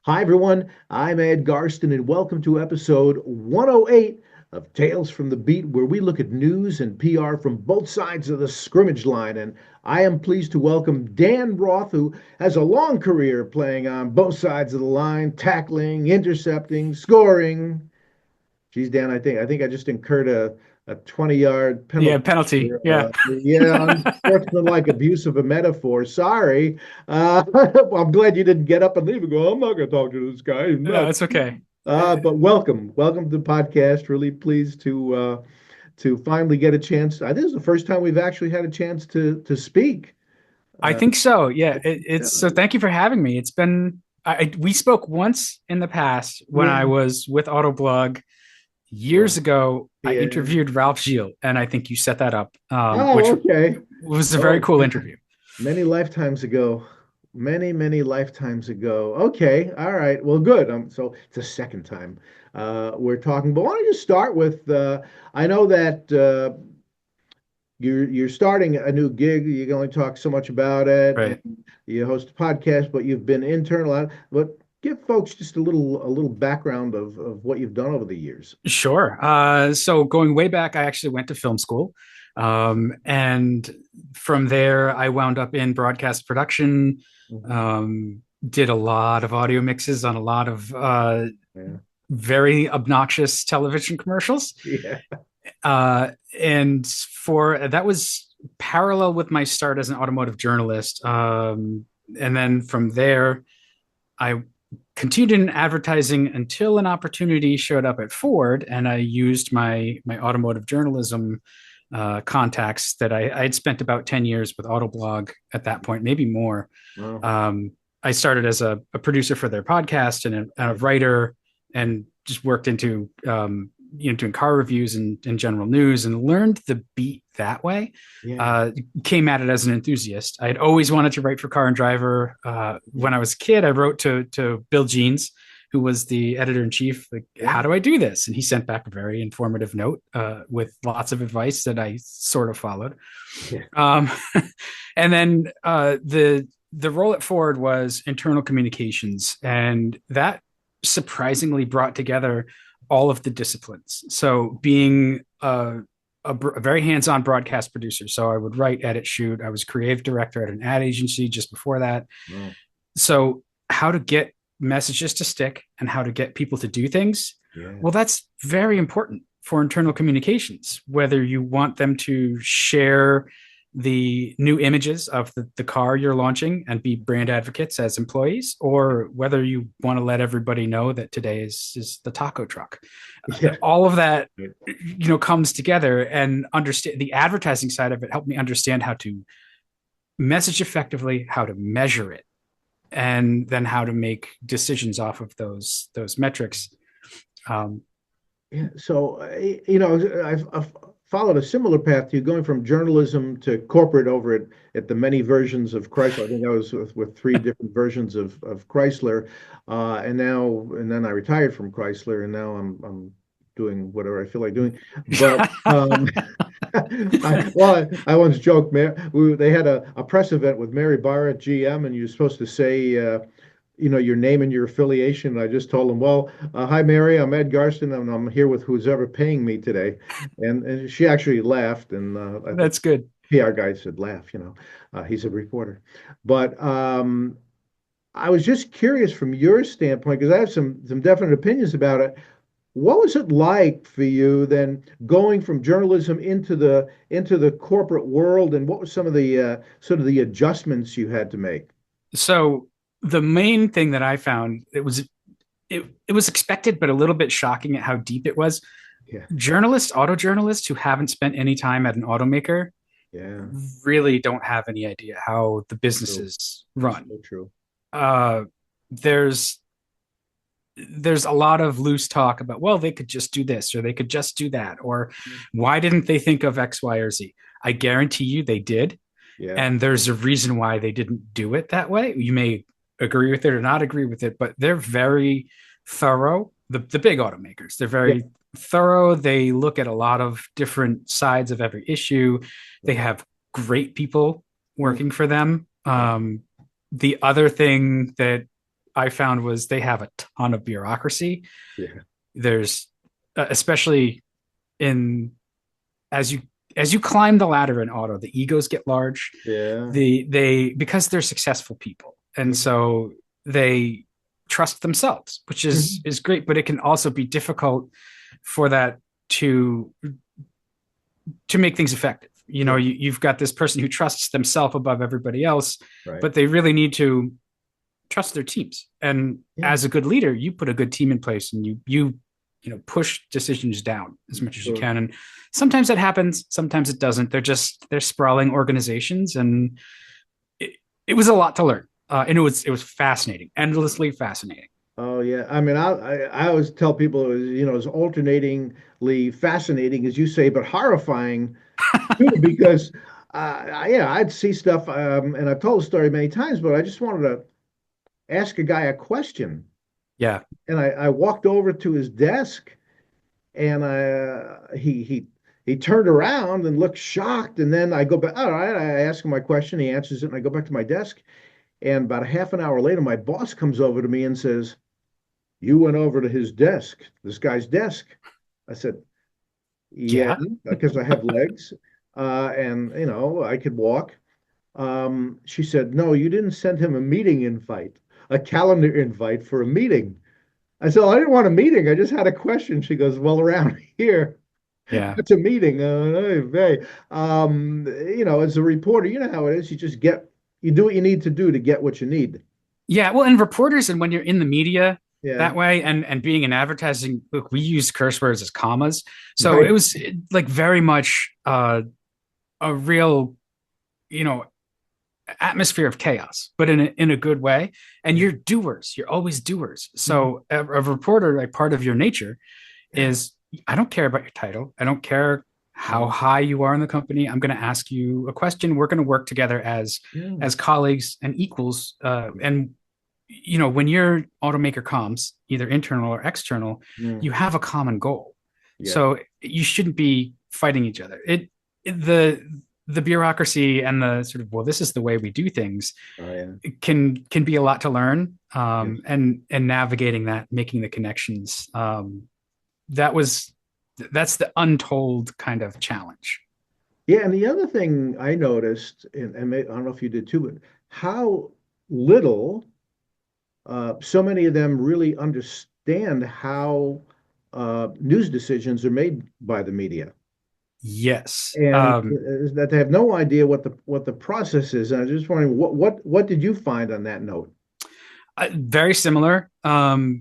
Hi, everyone. I'm Ed Garston, and welcome to episode 108 of Tales from the Beat, where we look at news and PR from both sides of the scrimmage line. And I am pleased to welcome Dan Roth, who has a long career playing on both sides of the line, tackling, intercepting, scoring. Geez, Dan, I think I just incurred a 20-yard Yeah, penalty penalty. for, Yeah. yeah, unsportsmanlike abuse of a metaphor. Sorry. I'm glad you didn't get up and leave and go, I'm not going to talk to this guy. He's No, nuts. it's okay. But welcome to the podcast. Really pleased to finally get a chance. I think this is the first time we've actually had a chance to speak. I Uh, think so. Yeah, it's so. yeah, Thank you for having me. It's been. We spoke once in the past when I yeah. was with Autoblog years Right. ago. I Yeah. interviewed Ralph Gilles, and I think you set that up, which Oh, okay. was a very Oh, cool interview. many lifetimes ago. Many lifetimes ago. Okay, all right. Well, good. So it's the second time we're talking. But why don't you start with? I know that you're starting a new gig. You can only talk so much about it, Right. and you host a podcast, but you've been internal. But give folks just a little background of what you've done over the years. Sure. So going way back, I actually went to film school. And from there, I wound up in broadcast production, Mhm. did a lot of audio mixes on a lot of Yeah. very obnoxious television commercials. Yeah. And for that was parallel with my start as an automotive journalist. And then from there, I continued in advertising until an opportunity showed up at Ford, and I used my automotive journalism contacts that I had spent about 10 years with Autoblog at that point, maybe more. Wow. I started as a producer for their podcast and a writer, and just worked into doing car reviews and general news, and learned the beat that way. Yeah. Uh, Came at it as an enthusiast. I had always wanted to write for Car and Driver. When I was a kid, I wrote to Bill Jeans, who was the editor in chief. Like, Yeah. how do I do this? And he sent back a very informative note with lots of advice that I sort of followed. Yeah. Um, and then the role at Ford was internal communications, and that surprisingly brought together all of the disciplines. So being a very hands-on broadcast producer, so I would write, edit, shoot. I was creative director at an ad agency just before that. Wow. So how to get messages to stick and how to get people to do things, Yeah. well, that's very important for internal communications, whether you want them to share the new images of the car you're launching and be brand advocates as employees, or whether you want to let everybody know that today is the taco truck. Yeah. All of that comes together, and understand the advertising side of it helped me understand how to message effectively, how to measure it, and then how to make decisions off of those metrics. um, Yeah, so I've followed a similar path to you, going from journalism to corporate over at the many versions of Chrysler. I think I was with three different versions of Chrysler, and then I retired from Chrysler, and now I'm doing whatever I feel like doing. But I once joked, they had a press event with Mary Barra at GM, and you're supposed to say. Your name and your affiliation. And I just told them, well, hi, Mary, I'm Ed Garston, and I'm here with who's ever paying me today. And she actually laughed, and I think that's good. PR guy said, laugh, he's a reporter. But I was just curious from your standpoint, because I have some definite opinions about it. What was it like for you then going from journalism into the corporate world, and what were some of the sort of the adjustments you had to make? So the main thing that I found, it was expected, but a little bit shocking at how deep it was. Yeah, Auto journalists who haven't spent any time at an automaker yeah, really don't have any idea how the true. businesses run. So true. Uh, there's there's a lot of loose talk about, well, they could just do this or they could just do that, or why didn't they think of X, Y, or Z? I guarantee you they did, Yeah. and there's a reason why they didn't do it that way. You may agree with it or not agree with it, but they're very thorough. The big automakers, they're Yeah. very thorough. They look at a lot of different sides of every issue. They have great people Mm. working for them. Yeah. The other thing that I found was they have a ton of bureaucracy. Yeah. There's especially in as you climb the ladder in auto, the egos get large. Yeah. They because they're successful people, and Mhm. so they trust themselves, which Mhm. is great. But it can also be difficult for that to make things effective. You know, Yeah. you've got this person who trusts themselves above everybody else, Right. but they really need to trust their teams. And Yeah. as a good leader, you put a good team in place and you know push decisions down as much as you Sure. can. And sometimes that happens, sometimes it doesn't. They're sprawling organizations, and it was a lot to learn. And it was fascinating, endlessly fascinating. Oh yeah. I mean, I always tell people it was, it's alternatingly fascinating, as you say, but horrifying too, because yeah, I'd see stuff, and I've told the story many times, but I just wanted to ask a guy a question, Yeah, and I walked over to his desk, and he turned around and looked shocked, and then I go back. All right, I ask him my question, he answers it, and I go back to my desk, and about a half an hour later, my boss comes over to me and says, "You went over to his desk, this guy's desk." I said, "Yeah," yeah, because I have legs, and I could walk. She said, "No, you didn't send him a meeting invite, a calendar invite for a meeting." I said, "Well, I didn't want a meeting. I just had a question." She goes, "Well, around here, yeah. it's a meeting." Hey, as a reporter, you know how it is. You do what you need to do to get what you need. Yeah, well, and reporters, and when you're in the media Yeah, that way, and being in advertising, look, we use curse words as commas, so it right. was like very much a real, you know, atmosphere of chaos, but in a good way. And Yeah, you're doers. You're always doers. mhm, So a reporter, like part of your nature, yeah, is I don't care about your title. I don't care how mhm, high you are in the company. I'm going to ask you a question. We're going to work together yeah, as colleagues and equals. And when your automaker comms, either internal or external, mm, you have a common goal. yeah. So you shouldn't be fighting each other. The bureaucracy and the sort of, well, this is the way we do things, Oh yeah, can be a lot to learn. yes, And navigating that, making the connections. That was that's the untold kind of challenge. yeah. And the other thing I noticed, and I don't know if you did too, but how little so many of them really understand how news decisions are made by the media, Yes. and that they have no idea what the process is. And I was just wondering, what did you find on that note? Very similar. I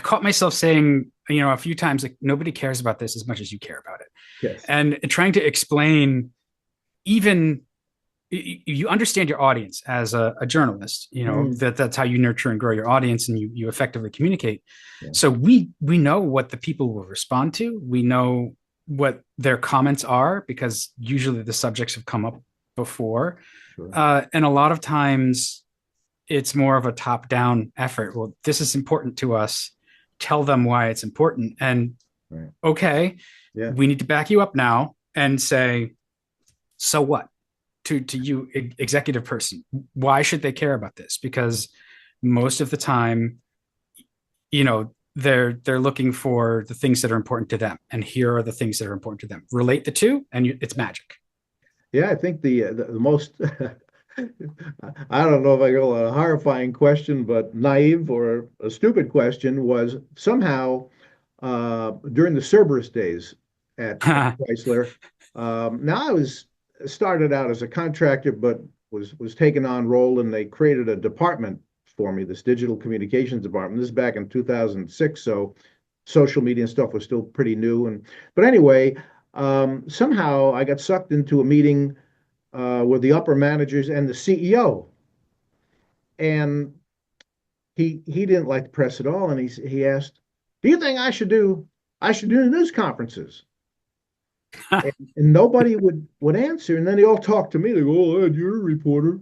caught myself saying, a few times, like, nobody cares about this as much as you care about it, Yes. and trying to explain, even you understand your audience as a journalist, Mm, that's how you nurture and grow your audience, and you effectively communicate. yeah, So we know what the people will respond to. We know what their comments are, because usually the subjects have come up before. sure. And a lot of times it's more of a top down effort. Well, this is important to us. Tell them why it's important. And Right. okay, Yeah. we need to back you up now and say, so what? To you, executive person, why should they care about this? Because most of the time, they're looking for the things that are important to them, and here are the things that are important to them. Relate the two, and it's magic. Yeah, I think the most I don't know if I call it a horrifying question, but naive or a stupid question was somehow during the Cerberus days at Chrysler. Now I was started out as a contractor, but was taken on role, and they created a department for me, this digital communications department. This is back in 2006, so social media and stuff was still pretty new. But anyway, somehow I got sucked into a meeting with the upper managers and the CEO, and he didn't like the press at all, and he asked, "Do you think I should do news conferences?" And nobody would answer, and then they all talked to me. They go, "Oh, Ed, you're a reporter,"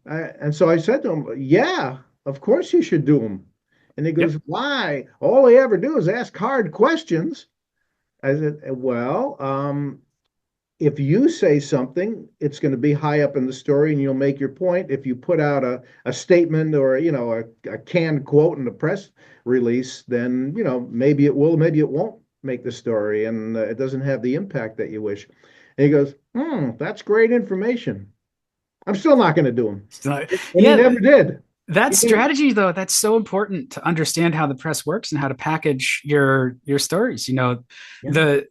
and so I said to him, "Yeah, of course you should do them." And he goes, Yep. "Why? All they ever do is ask hard questions." I said, "Well, if you say something, it's going to be high up in the story and you'll make your point. If you put out a statement or, a canned quote in the press release, then, maybe it will, maybe it won't make the story and it doesn't have the impact that you wish. And he goes, that's great information. I'm still not going to do them. So, And he yeah, never did. that He never, strategy though, that's so important to understand how the press works and how to package your stories. yeah, The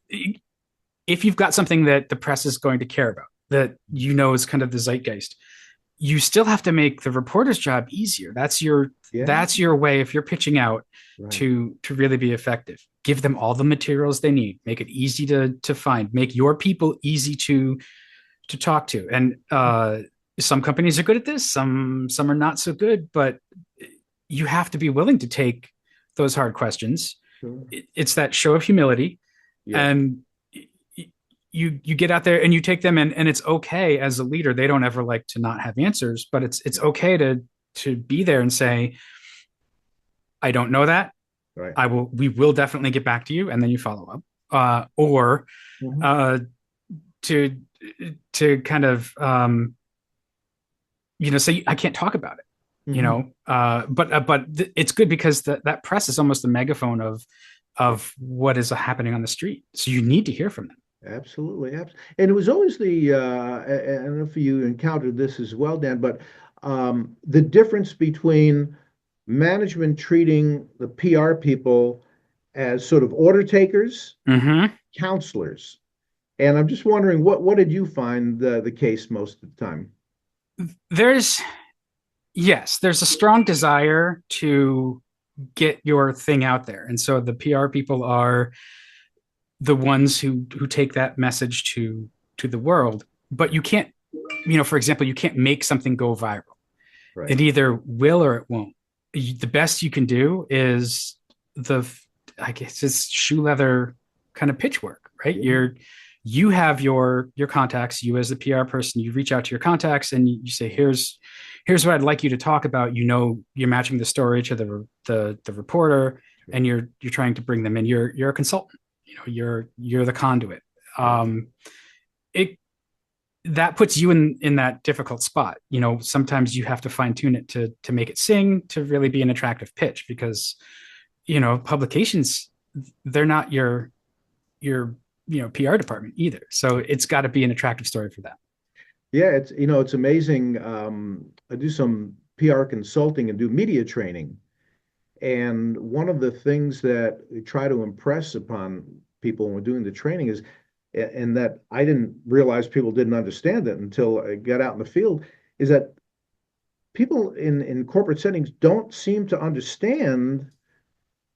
if you've got something that the press is going to care about, that is kind of the zeitgeist, you still have to make the reporter's job easier. yeah, That's your way if you're pitching out right. to really be effective. Give them all the materials they need. Make it easy to find. Make your people easy to talk to. And some companies are good at this. Some are not so good. But you have to be willing to take those hard questions. Sure. It's that show of humility, Yeah, and you get out there and you take them, and it's okay as a leader. They don't ever like to not have answers, but it's okay to be there and say, I don't know that. right. We will definitely get back to you, and then you follow up. Or Mhm. uh, to kind of say I can't talk about it. Mhm. But it's good because that press is almost a megaphone of what is happening on the street. So you need to hear from them. Absolutely, and it was always I don't know if you encountered this as well, Dan, but the difference between management treating the PR people as sort of order takers, Mm-hmm. counselors, and I'm just wondering what did you find the case most of the time? There's Yes, there's a strong desire to get your thing out there, and so the PR people are the ones who take that message to the world. But you can't, for example, you can't make something go viral. Right. It either will or it won't. The best you can do is the, I guess it's shoe leather kind of pitch work, right? Yeah. You have your contacts. You as the PR person, you reach out to your contacts and you say, here's what I'd like you to talk about. You're matching the story to the reporter, Sure. and you're trying to bring them in. You're a consultant. You're the conduit. Yeah. It That puts you in that difficult spot. Sometimes you have to fine tune it to make it sing, to really be an attractive pitch, because publications, they're not your PR department either. So it's got to be an attractive story for them. Yeah, it's amazing. I do some PR consulting and do media training. And one of the things that we try to impress upon people when we're doing the training is, and that I didn't realize people didn't understand it until I got out in the field, is that people in corporate settings don't seem to understand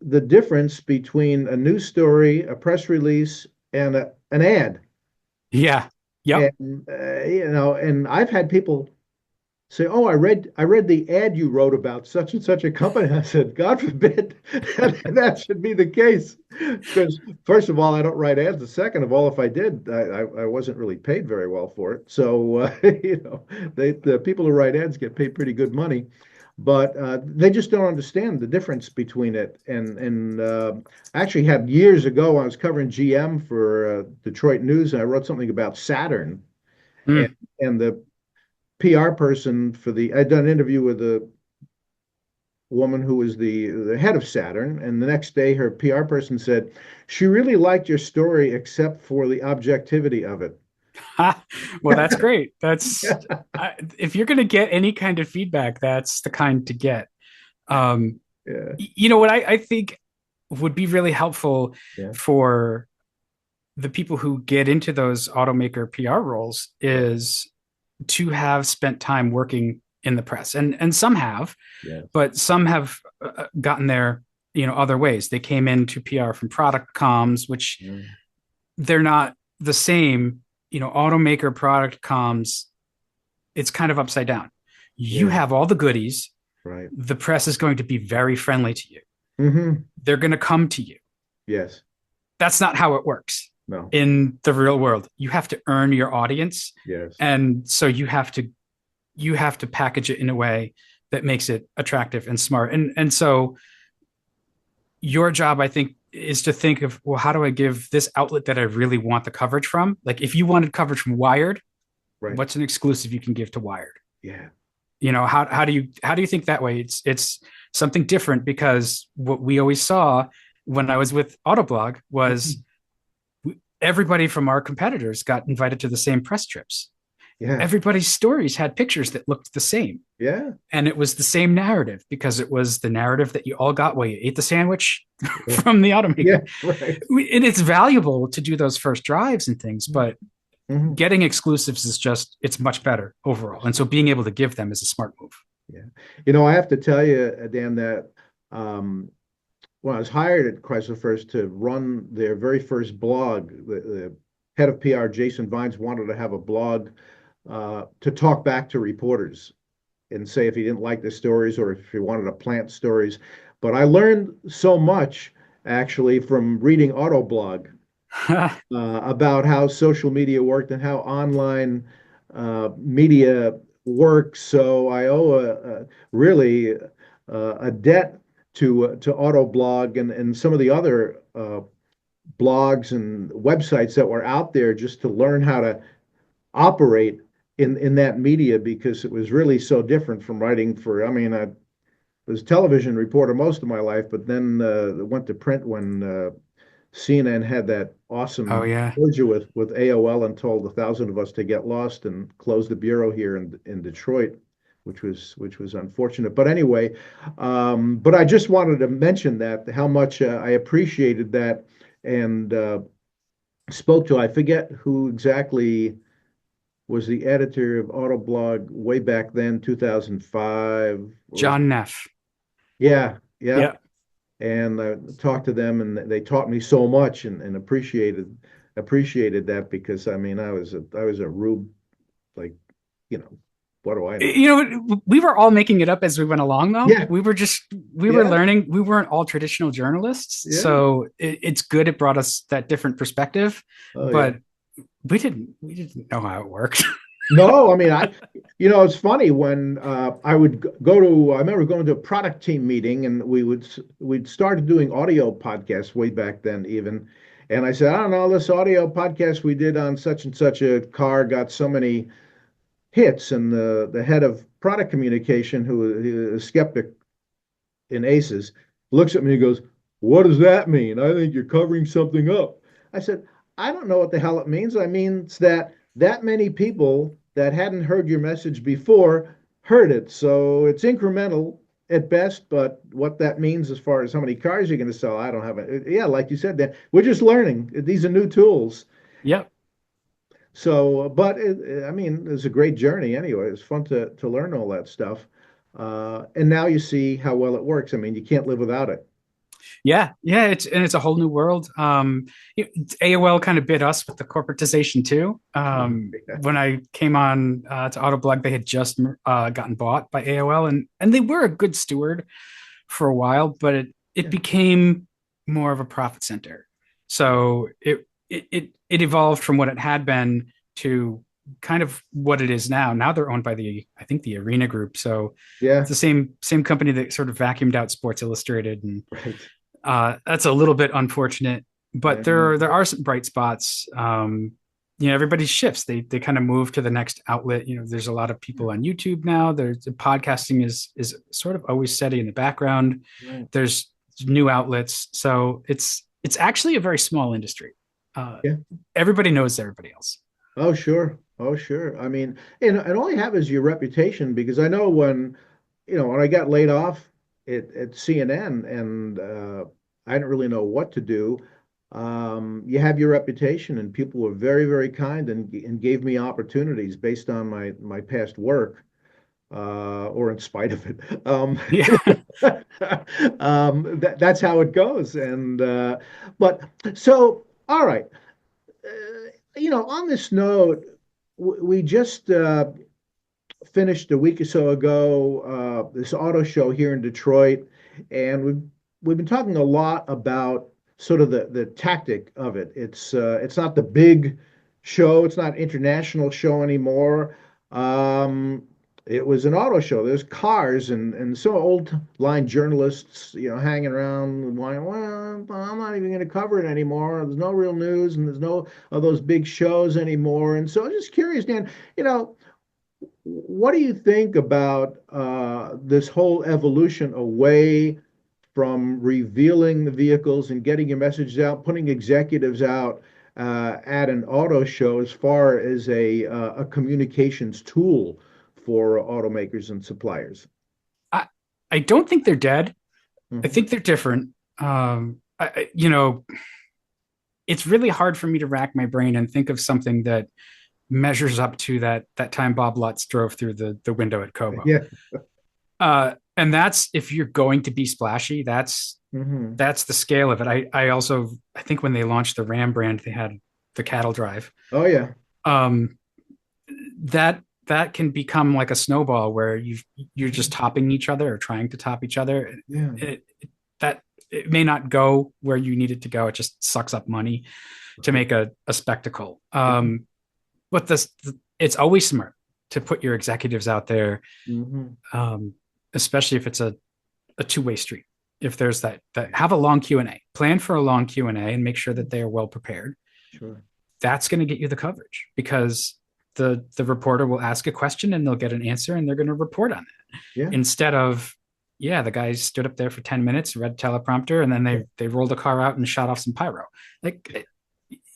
the difference between a news story, a press release, and an ad. Yeah. Yep. And and I've had people say, "Oh, I read the ad you wrote about such and such a company." I said, "God forbid that should be the case, because first of all, I don't write ads. And second of all, if I did, I wasn't really paid very well for it. So the people who write ads get paid pretty good money, but they just don't understand the difference between it. And I actually had years ago, I was covering GM for Detroit News, and I wrote something about Saturn and Mm. and the PR person I'd done an interview with a woman who was the head of Saturn, and the next day her PR person said she really liked your story except for the objectivity of it. Well, that's great. If you're going to get any kind of feedback, that's the kind to get. Um, Yeah, what I think would be really helpful yeah, for the people who get into those automaker PR roles right, is to have spent time working in the press, and some have, yeah, but some have gotten there other ways. They came into PR from product comms, which yeah, they're not the same. Automaker product comms, it's kind of upside down. You yeah, have all the goodies. right. The press is going to be very friendly to you. Mm-hmm. They're going to come to you. Yes, That's not how it works no, in the real world. You have to earn your audience, yes, and so you have to package it in a way that makes it attractive and smart. And so your job, I think, is to think of, well, how do I give this outlet that I really want the coverage from? Like if you wanted coverage from Wired, Right. what's an exclusive you can give to Wired? Yeah. How do you think that way? It's something different because what we always saw when I was with Autoblog was everybody from our competitors got invited to the same press trips. Yeah. Everybody's stories had pictures that looked the same. Yeah. And it was the same narrative because it was the narrative that you all got while you ate the sandwich Yeah. from the Yeah. automaker. Right. And it's valuable to do those first drives and things, but Mhm. getting exclusives is just, it's much better overall. And so being able to give them is a smart move. Yeah. I have to tell you, Dan, that um, when I was hired at Chrysler First to run their very first blog, the head of PR, Jason Vines, wanted to have a blog to talk back to reporters and say if he didn't like the stories or if he wanted to plant stories. But I learned so much actually from reading Autoblog about how social media worked and how online media works. So I owe really a debt to Autoblog and some of the other blogs and websites that were out there just to learn how to operate in that media because it was really so different from writing for. I mean, I was a television reporter most of my life, but then went to print when CNN had that Oh, awesome yeah. merger with AOL and told 1,000 of us to get lost and close the bureau here in Detroit, which was unfortunate. But anyway, but I just wanted to mention that how much I appreciated that and spoke to. I forget who exactly was the editor of Autoblog way back then, 2005. Was John Neff. yeah, yeah. Yeah. And I talked to them, and they taught me so much, and appreciated that because I mean I was a rube, like, you know, what do I know? We were all making it up as we went along, though. Yeah, We were yeah, learning. We weren't all traditional journalists. yeah. So it's good. It brought us that different perspective, Oh yeah. but we didn't know how it worked. No, I mean it's funny when I would go to. I remember going to a product team meeting, and we'd started doing audio podcasts way back then, even. And I said, I don't know, this audio podcast we did on such and such a car got so many hits, and the head of product communication, who is a skeptic in ACES, looks at me and goes, "What does that mean? I think you're covering something up." I said, "I don't know what the hell it means. I mean, it's that many people that hadn't heard your message before heard it. So it's incremental at best, but what that means as far as how many cars you're going to sell, I don't have it. Yeah, like you said, Dan, we're just learning. These are new tools. Yep. So, but I mean, it's a great journey anyway. It's fun to learn all that stuff. And now you see how well it works. I mean, you can't live without it. Yeah, yeah, it's a whole new world. AOL kind of bit us with the corporatization too. When I came on to Autoblog, they had just gotten bought by AOL, and they were a good steward for a while, but it Yeah, became more of a profit center. So it evolved from what it had been to kind of what it is now. Now they're owned by I think the Arena Group. So it's yeah, the same company that sort of vacuumed out Sports Illustrated, and right. that's a little bit unfortunate. But Yeah, there are some bright spots. Everybody shifts. They kind of move to the next outlet. There's a lot of people on YouTube now. There's podcasting is sort of always steady in the background. right. There's new outlets, so it's actually a very small industry. Uh, Yeah. Everybody knows everybody else. Oh, sure. Oh, sure. I mean, and all you have is your reputation because I know when I got laid off at CNN and I didn't really know what to do. You have your reputation, and people were very, very kind and gave me opportunities based on my past work, or in spite of it. Yeah. That's how it goes. And but so all right. On this note, we just finished a week or so ago this auto show here in Detroit, and we've been talking a lot about sort of the tactic of it. It's not the big show, it's not international show anymore. Um, it was an auto show. There's cars and some old line journalists, hanging around, going, well, I'm not even going to cover it anymore. There's no real news, and there's no of those big shows anymore. And so I'm just curious, Dan, what do you think about this whole evolution away from revealing the vehicles and getting your messages out, putting executives out at an auto show as far as a communications tool for automakers and suppliers? I, I don't think they're dead. I Hmm. think they're different. You know, it's really hard for me to rack my brain and think of something that measures up to that time Bob Lutz drove through the window at Como. Yeah. And that's if you're going to be splashy, that's Hmm. that's the scale of it. I think when they launched the Ram brand, they had the cattle drive. Oh yeah. Um, that can become like a snowball where you're just topping each other or trying to top each other. Yeah. That it may not go where you need it to go. It just sucks up money to make a spectacle. But it's always smart to put your executives out there, Hmm. um, especially if it's a two-way street. If there's that have a long Q&A, plan for a long Q&A and make sure that they are well prepared. Sure. That's going to get you the coverage because the reporter will ask a question and they'll get an answer and they're going to report on it Yeah. instead of yeah, the guy stood up there for 10 minutes, read teleprompter, and then they rolled a car out and shot off some pyro. Like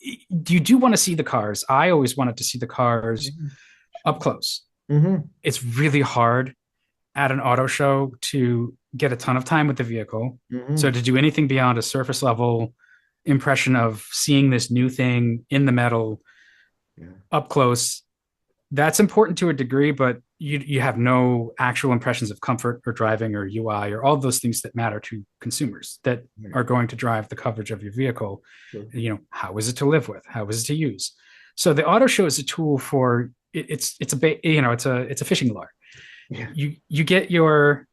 you do want to see the cars. I always wanted to see the cars up close. Hmm. It's really hard at an auto show to get a ton of time with the vehicle. So Hmm. to do anything beyond a surface level impression of seeing this new thing in the metal Yeah. up close, that's important to a degree, but you have no actual impressions of comfort or driving or UI or all those things that matter to consumers that Right. are going to drive the coverage of your vehicle. Sure. How is it to live with? How is it to use? So the auto show is a tool for it's a fishing lure. Yeah. You get your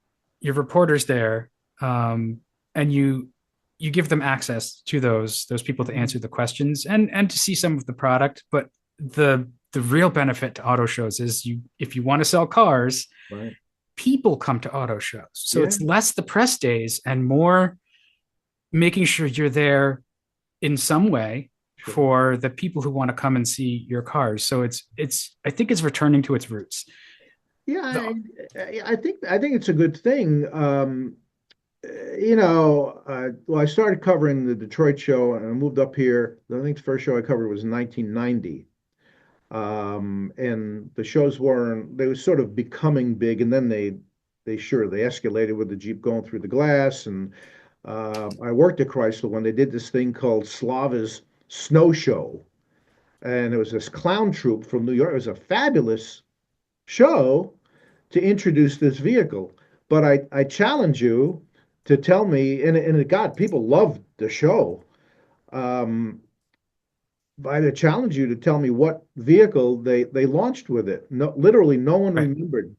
reporters there, and you give them access to those people to Mhm. answer the questions and to see some of the product, but the real benefit to auto shows is if you want to sell cars, Right. people come to auto shows. So Yeah. it's less the press days and more making sure you're there in some way Sure. for the people who want to come and see your cars. So it's I think it's returning to its roots. Yeah, The, I think it's a good thing. Well, I started covering the Detroit show and I moved up here. I think the first show I covered was in 1990. And the shows they were sort of becoming big, and then they escalated with the Jeep going through the glass. And I worked at Chrysler when they did this thing called Slava's Snow Show, and it was this clown troupe from New York. It was a fabulous show to introduce this vehicle. But I challenge you to tell me, and God, people loved the show. Um, I challenge you to tell me what vehicle they launched with it. No, literally, no one right. remembered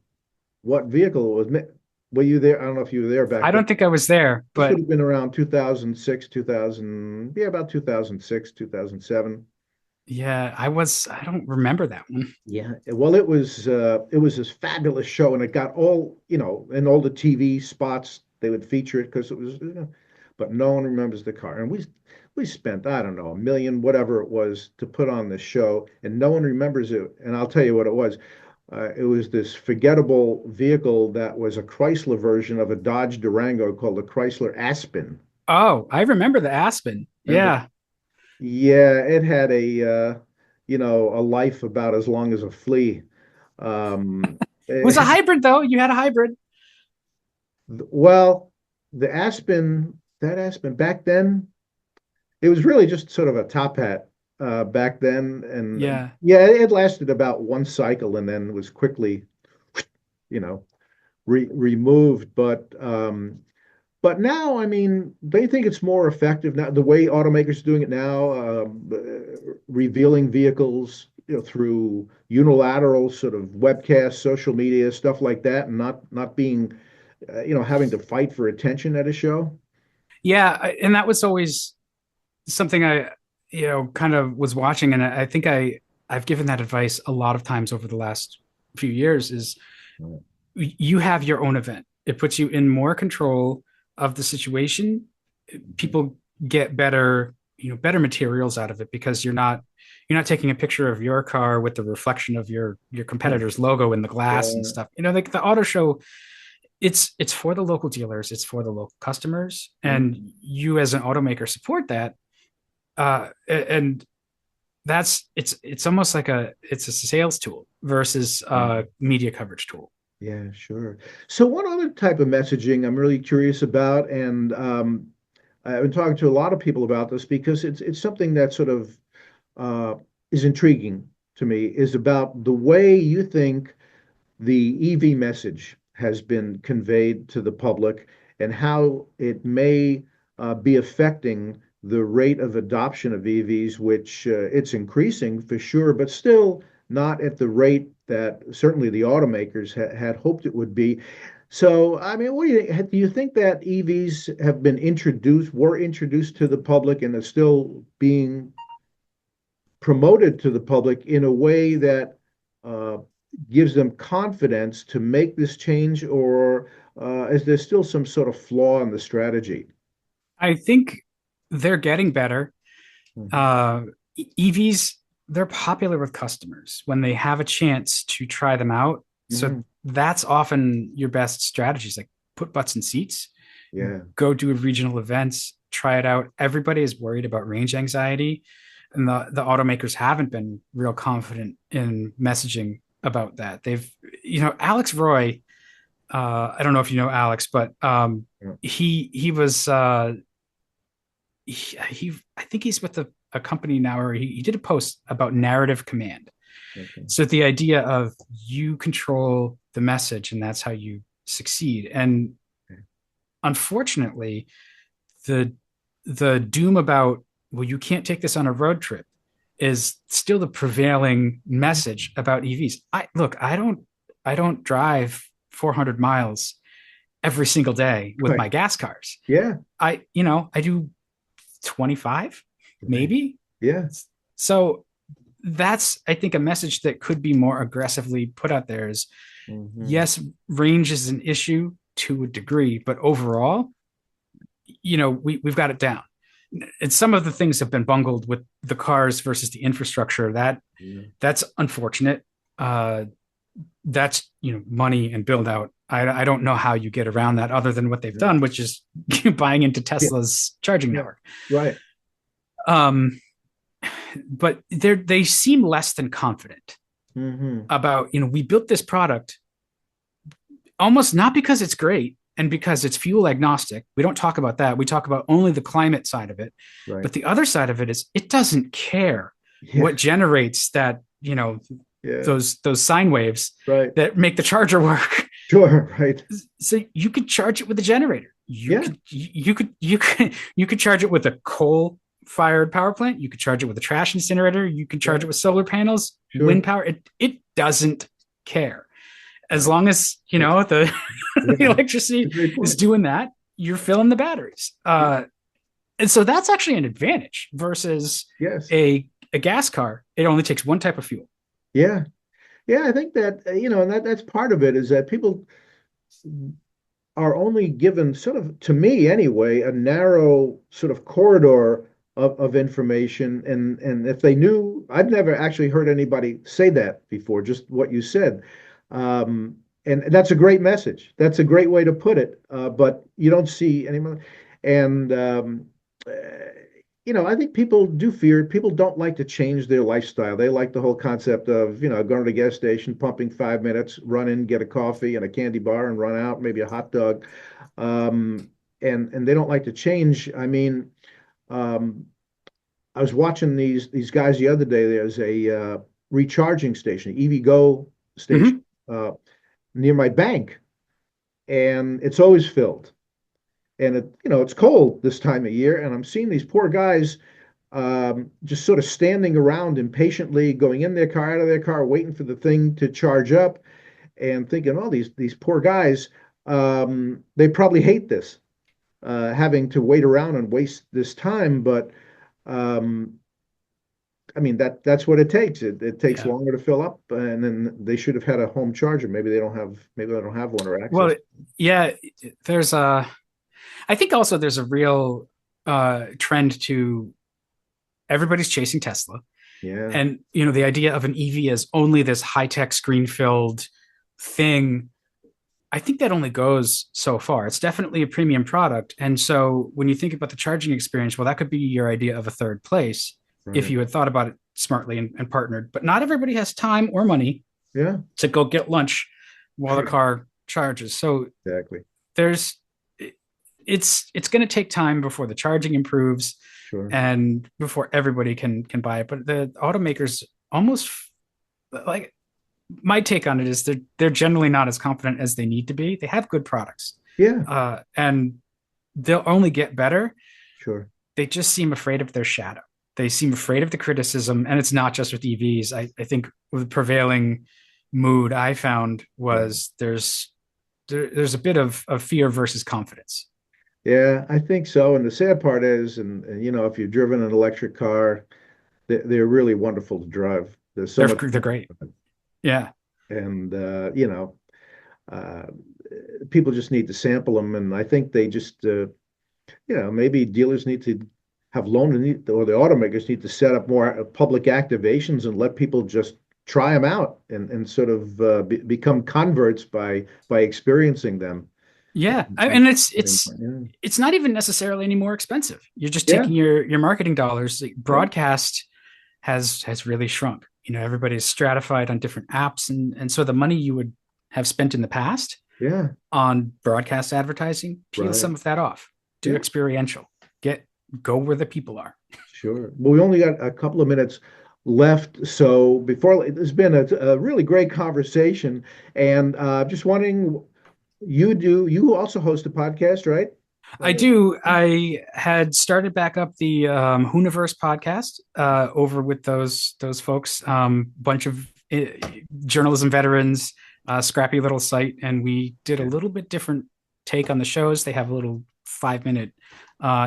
what vehicle it was. Were you there? I don't know if you were there back I then. don't think I was there, This would but have been around 2006, 2000, yeah, about 2006, 2007. yeah, I don't remember that one. Yeah, well, it was this fabulous show, and it got all in all the TV spots they would feature it because it was, but no one remembers the car. And we spent I don't know $1 million whatever it was to put on this show, and no one remembers it. And I'll tell you what it was. It was this forgettable vehicle that was a Chrysler version of a Dodge Durango called the Chrysler Aspen. Oh, I remember the Aspen. And Yeah. yeah, it had a life about as long as a flea. It was a hybrid though. You had a hybrid. Well, that Aspen back then, it was really just sort of a top hat back then, and Yeah. yeah, it lasted about one cycle and then was quickly, you know, removed. But now, I mean, they think it's more effective now. The way automakers are doing it now, revealing vehicles, through unilateral sort of webcasts, social media, stuff like that, and not being, having to fight for attention at a show. Yeah, and that was always something I, kind of was watching, and I think I've given that advice a lot of times over the last few years. Is Right. You have your own event. It puts you in more control of the situation. Mhm. People get better, better materials out of it because you're not taking a picture of your car with the reflection of your competitor's logo in the glass and Yeah. stuff. Like the auto show, it's for the local dealers, it's for the local customers, and Mhm. you as an automaker support that. And it's almost like it's a sales tool versus Yeah. a media coverage tool. Yeah, sure. So, what other type of messaging I'm really curious about, and I've been talking to a lot of people about this because it's something that sort of uh, is intriguing to me, is about the way you think the EV message has been conveyed to the public and how it may be affecting the rate of adoption of EVs, which it's increasing for sure, but still not at the rate that certainly the automakers had hoped it would be. So, I mean, what do you think that EVs have been were introduced to the public and are still being promoted to the public in a way that uh, gives them confidence to make this change, or is there still some sort of flaw in the strategy? I think they're getting better. Mhm. uh, EVs, they're popular with customers when they have a chance to try them out. So Mhm. that's often your best strategies, like put butts in seats, Yeah, go do regional events, try it out. Everybody is worried about range anxiety, and the automakers haven't been real confident in messaging about that. Alex Roy. I don't know if you know Alex, but yeah, he was I think he's with a company now where he did a post about narrative command. okay. So the idea of you control the message and that's how you succeed. And unfortunately, the the doom about, well, you can't take this on a road trip is still the prevailing message about EVs. I don't drive 400 miles every single day with Right. my gas cars. Yeah, I do 25 right. maybe. Yeah. So that's, I think, a message that could be more aggressively put out there is, Hmm. yes, range is an issue to a degree, but overall, we've got it down. And some of the things have been bungled with the cars versus the infrastructure. Yeah. That's unfortunate. uh that's money and build out. I don't know how you get around that other than what they've Yeah. done, which is buying into Yeah. Tesla's charging Yeah. network. Right. um but they seem less than confident Hmm. about, we built this product almost not because it's great and because it's fuel agnostic. We don't talk about that. We talk about only the climate side of it. Right. But the other side of it is it doesn't care Yeah. what generates that, Yeah. those sine waves Right. that make the charger work. Sure. Right. So you could charge it with a generator. You Yeah. could you could charge it with a coal fired power plant. You could charge it with a trash incinerator. You can charge Yeah. it with solar panels, wind Sure. power. It doesn't care, as Right. long as That's the yeah. the That's electricity a great is point. doing that. You're filling the batteries, Yeah. and so that's actually an advantage versus Yes. a gas car. It only takes one type of fuel. Yeah. Yeah. I think that and that's part of it is that people are only given sort of, to me anyway, a narrow sort of corridor of information. And if they knew, I've never actually heard anybody say that before, just what you said. And that's a great message. That's a great way to put it. But you don't see anyone. And uh, I think people do fear. People don't like to change their lifestyle. They like the whole concept of, going to the gas station, pumping 5 minutes, run in, get a coffee and a candy bar, and run out, maybe a hot dog. Um, and they don't like to change. I mean, um, I was watching these guys the other day. There's a recharging station, EV Go station, Mm-hmm. uh, near my bank, and it's always filled. And it's cold this time of year, and I'm seeing these poor guys just sort of standing around impatiently, going in their car, out of their car, waiting for the thing to charge up, and thinking, oh, these poor guys, they probably hate this, having to wait around and waste this time. But um, I mean, that's what it takes. It takes Yeah. longer to fill up, and then they should have had a home charger. Maybe they don't have one or access. Well, yeah, there's a, I think also there's a real trend to everybody's chasing Tesla. Yeah, And, the idea of an EV as only this high tech screen filled thing, I think that only goes so far. It's definitely a premium product. And so when you think about the charging experience, well, that could be your idea of a third place if right. you had thought about it smartly and partnered. But not everybody has time or money Yeah, to go get lunch while the car charges. So exactly. there's it's going to take time before the charging improves Sure. and before everybody can buy it. But the automakers almost, like, my take on it is they're generally not as confident as they need to be. They have good products, Yeah, and they'll only get better. sure. They just seem afraid of their shadow. They seem afraid of the criticism, and it's not just with EVs. I think the prevailing mood I found Right. was there's a bit of fear versus confidence. Yeah, I think so. And the sad part is, and if you've driven an electric car, they're really wonderful to drive. There's so much They're great. fun. Yeah. And uh, people just need to sample them. And I think they just, maybe dealers need to have or the automakers need to set up more public activations and let people just try them out and sort of become converts by experiencing them. Yeah, And and yeah, it's not even necessarily any more expensive. You're just yeah, taking your marketing dollars. yeah, Broadcast has really shrunk. Everybody's stratified on different apps, and so the money you would have spent in the past yeah, on broadcast advertising, peel right. some of that off. Do Yeah, experiential. Go where the people are. sure. Well, we only got a couple of minutes left. So before, it's been a really great conversation. And just wondering, you also host a podcast, right? I Uh, do. I had started back up the Hooniverse podcast over with those folks, bunch of journalism veterans, scrappy little site, and we did a yeah. little bit different take on the shows. They have a little 5 minute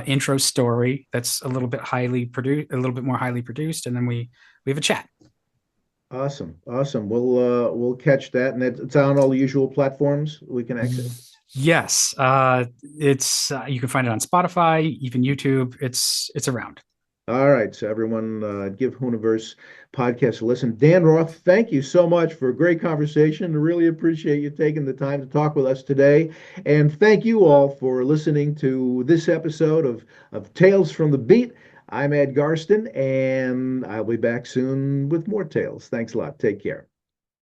intro story that's a little bit highly produced, a little bit more highly produced, and then we have a chat. Awesome. Awesome. We'll catch that. And it's on all the usual platforms we can access. Yes, it's you can find it on Spotify, even YouTube. It's around. All right. So everyone, give Hooniverse podcast a listen. Dan Roth, thank you so much for a great conversation. I really appreciate you taking the time to talk with us today. And thank you all for listening to this episode of Tales from the Beat. I'm Ed Garston, and I'll be back soon with more tales. Thanks a lot. Take care.